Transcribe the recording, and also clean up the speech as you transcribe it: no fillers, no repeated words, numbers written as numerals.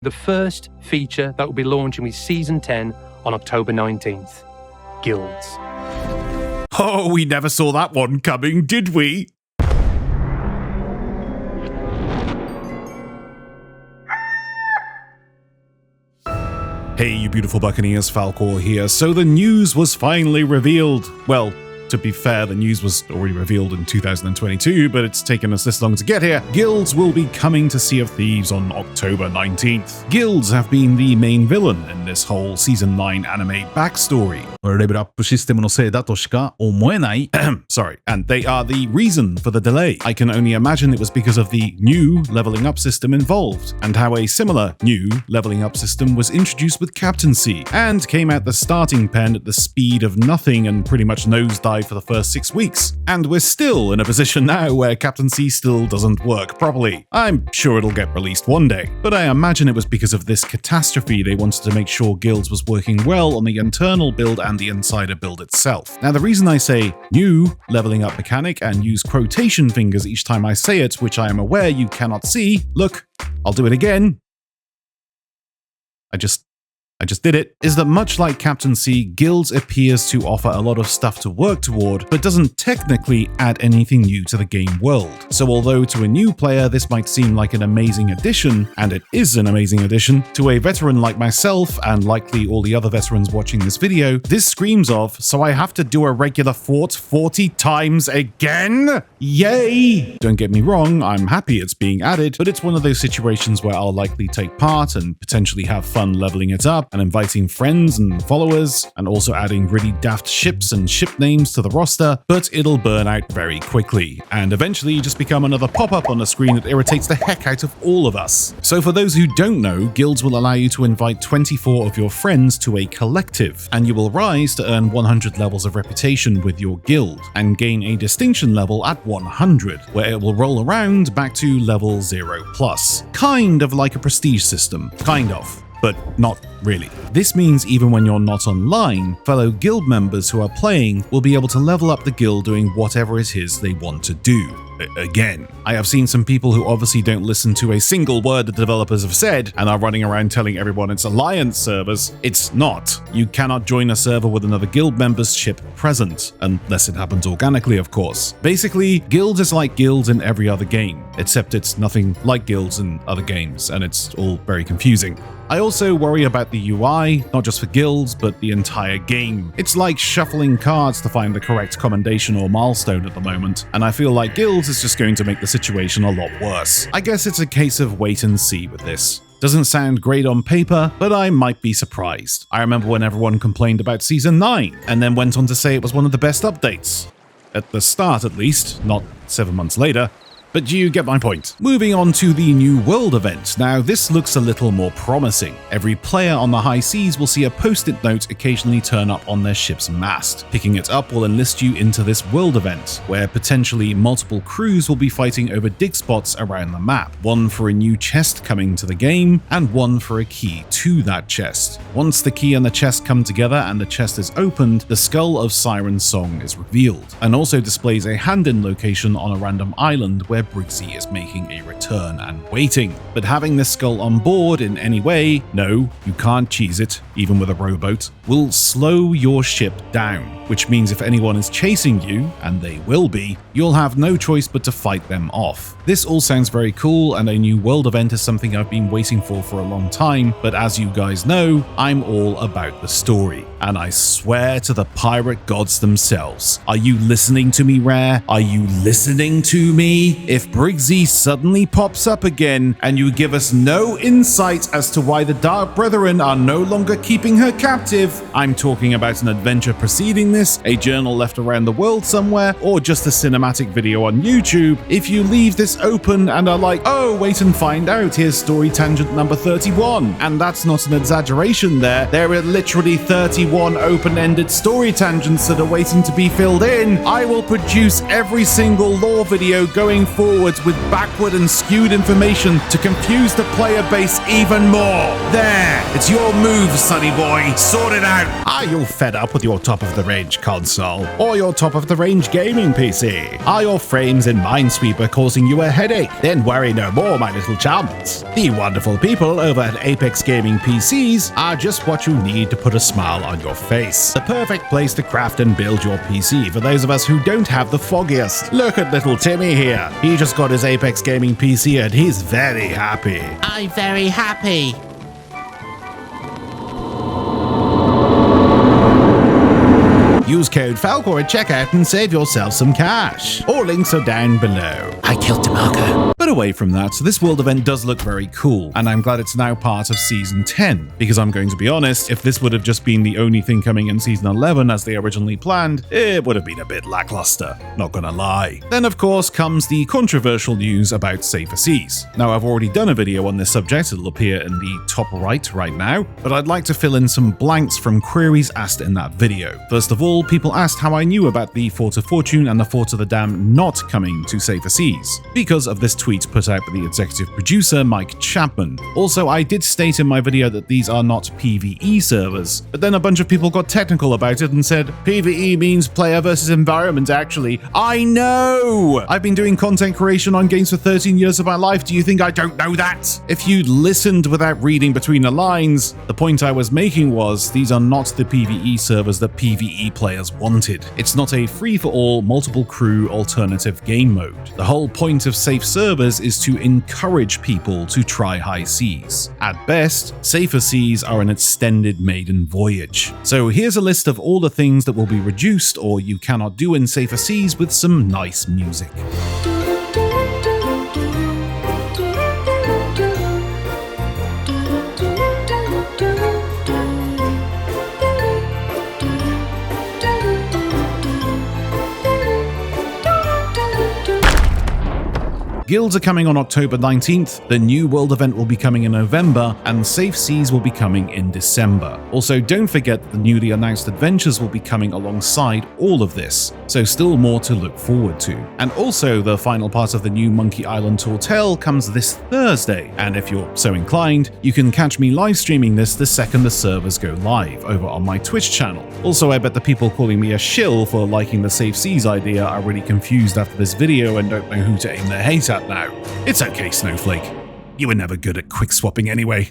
the first feature that will be launching with Season 10 on October 19th. Guilds. Oh, we never saw that one coming, did we? Hey, you beautiful Buccaneers, Falcore here. So the news was finally revealed. Well, to be fair, the news was already revealed in 2022, but it's taken us this long to get here. Guilds will be coming to Sea of Thieves on October 19th. Guilds have been the main villain in this whole Season 9 anime backstory. レベルアップシステムのせいだとしか思えない。Sorry, and they are the reason for the delay. I can only imagine it was because of the new leveling up system involved, and how a similar new leveling up system was introduced with Captaincy, and came out the starting pen at the speed of nothing and pretty much nosedived for the first 6 weeks. And we're still in a position now where Captaincy still doesn't work properly. I'm sure it'll get released one day, but I imagine it was because of this catastrophe they wanted to make sure Guilds was working well on the internal build and the insider build itself. Now, the reason I say new leveling up mechanic and use quotation fingers each time I say it, which I am aware you cannot see, look, I'll do it again. I just did it, is that much like Captaincy, Guilds appears to offer a lot of stuff to work toward, but doesn't technically add anything new to the game world. So although to a new player this might seem like an amazing addition, and it is an amazing addition, to a veteran like myself, and likely all the other veterans watching this video, this screams of, so I have to do a regular fort 40 times again? Yay! Don't get me wrong, I'm happy it's being added, but it's one of those situations where I'll likely take part and potentially have fun leveling it up, and inviting friends and followers, and also adding really daft ships and ship names to the roster, but it'll burn out very quickly, and eventually just become another pop-up on the screen that irritates the heck out of all of us. So for those who don't know, Guilds will allow you to invite 24 of your friends to a collective, and you will rise to earn 100 levels of reputation with your guild, and gain a distinction level at 100, where it will roll around back to level 0+. Kind of like a prestige system, kind of. But not really. This means even when you're not online, fellow guild members who are playing will be able to level up the guild doing whatever it is they want to do. Again, I have seen some people who obviously don't listen to a single word the developers have said and are running around telling everyone it's alliance servers. It's not. You cannot join a server with another guild member's ship present, unless it happens organically, of course. Basically, Guilds is like Guilds in every other game, except it's nothing like Guilds in other games, and it's all very confusing. I also worry about the UI, not just for Guilds, but the entire game. It's like shuffling cards to find the correct commendation or milestone at the moment, and I feel like Guilds is just going to make the situation a lot worse. I guess it's a case of wait and see with this. Doesn't sound great on paper, but I might be surprised. I remember when everyone complained about Season 9, and then went on to say it was one of the best updates. At the start at least, not 7 months later. But you get my point. Moving on to the New World event. Now, this looks a little more promising. Every player on the high seas will see a post-it note occasionally turn up on their ship's mast. Picking it up will enlist you into this world event, where potentially multiple crews will be fighting over dig spots around the map. One for a new chest coming to the game, and one for a key to that chest. Once the key and the chest come together and the chest is opened, the skull of Siren's Song is revealed, and also displays a hand-in location on a random island where Briggsy is making a return and waiting. But having this skull on board in any way, no, you can't cheese it, even with a rowboat, will slow your ship down, which means if anyone is chasing you, and they will be, you'll have no choice but to fight them off. This all sounds very cool, and a new world event is something I've been waiting for a long time, but as you guys know, I'm all about the story. And I swear to the pirate gods themselves, are you listening to me, Rare? Are you listening to me? If Briggsy suddenly pops up again, and you give us no insight as to why the Dark Brethren are no longer keeping her captive, I'm talking about an adventure preceding this, a journal left around the world somewhere, or just a cinematic video on YouTube, if you leave this open and are like, oh, wait and find out, here's story tangent number 31, and that's not an exaggeration there are literally 31 open-ended story tangents that are waiting to be filled in, I will produce every single lore video going forwards with backward and skewed information to confuse the player base even more. There, it's your move, sonny boy, sort it out. Are you fed up with your top of the range mid-range console or your top-of-the-range gaming PC? Are your frames in Minesweeper causing you a headache? Then worry no more, my little chums. The wonderful people over at Apex Gaming PCs are just what you need to put a smile on your face. The perfect place to craft and build your PC for those of us who don't have the foggiest. Look at little Timmy here. He just got his Apex Gaming PC and he's very happy. I'm very happy. Use code Falcore at checkout and save yourself some cash. All links are down below. I killed DeMarco. But away from that, this world event does look very cool, and I'm glad it's now part of Season 10, because I'm going to be honest, if this would have just been the only thing coming in Season 11 as they originally planned, it would have been a bit lackluster, not gonna lie. Then of course comes the controversial news about Safer Seas. Now I've already done a video on this subject, it'll appear in the top right now, but I'd like to fill in some blanks from queries asked in that video. First of all, people asked how I knew about the Fort of Fortune and the Fort of the Dam not coming to Safer Seas, because of this tweet put out by the executive producer Mike Chapman. Also, I did state in my video that these are not PvE servers, but then a bunch of people got technical about it and said, PvE means player versus environment actually. I know! I've been doing content creation on games for 13 years of my life, do you think I don't know that? If you'd listened without reading between the lines, the point I was making was, these are not the PvE servers that PvE players wanted. It's not a free-for-all, multiple crew alternative game mode. The whole point of safe servers is to encourage people to try high seas. At best, Safer Seas are an extended maiden voyage. So here's a list of all the things that will be reduced or you cannot do in Safer Seas with some nice music. Guilds are coming on October 19th, the new world event will be coming in November, and Safe Seas will be coming in December. Also, don't forget that the newly announced adventures will be coming alongside all of this, so still more to look forward to. And also, the final part of the new Monkey Island Hotel comes this Thursday, and if you're so inclined, you can catch me live streaming this the second the servers go live over on my Twitch channel. Also, I bet the people calling me a shill for liking the Safe Seas idea are really confused after this video and don't know who to aim their hate at now. It's okay, Snowflake. You were never good at quick swapping anyway.